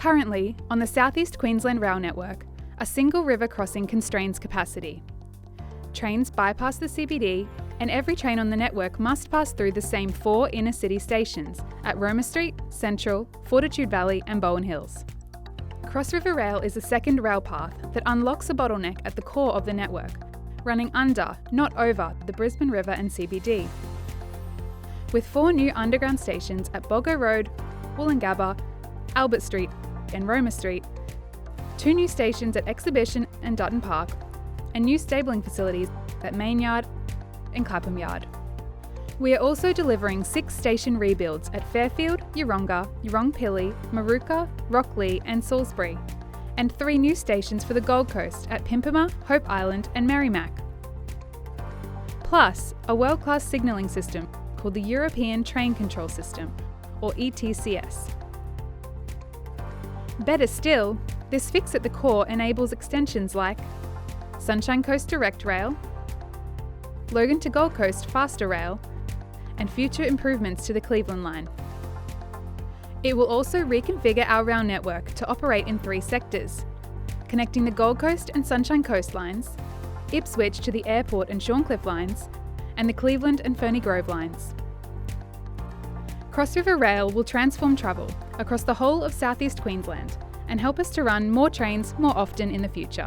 Currently, on the South East Queensland Rail Network, a single river crossing constrains capacity. Trains bypass the CBD, and every train on the network must pass through the same 4 inner city stations at Roma Street, Central, Fortitude Valley and Bowen Hills. Cross River Rail is a second rail path that unlocks a bottleneck at the core of the network, running under, not over, the Brisbane River and CBD. With 4 new underground stations at Boggo Road, Woolloongabba, Albert Street and Roma Street, 2 new stations at Exhibition and Dutton Park, and new stabling facilities at Main Yard and Clapham Yard. We are also delivering 6 station rebuilds at Fairfield, Yeronga, Yeerongpilly, Maruka, Rockley and Salisbury, and 3 new stations for the Gold Coast at Pimpama, Hope Island and Merrimack. Plus, a world-class signalling system called the European Train Control System, or ETCS. Better still, this fix at the core enables extensions like Sunshine Coast Direct Rail, Logan to Gold Coast Faster Rail, and future improvements to the Cleveland line. It will also reconfigure our rail network to operate in 3 sectors, connecting the Gold Coast and Sunshine Coast lines, Ipswich to the Airport and Shorncliffe lines, and the Cleveland and Ferny Grove lines. Cross River Rail will transform travel across the whole of South East Queensland and help us to run more trains more often in the future.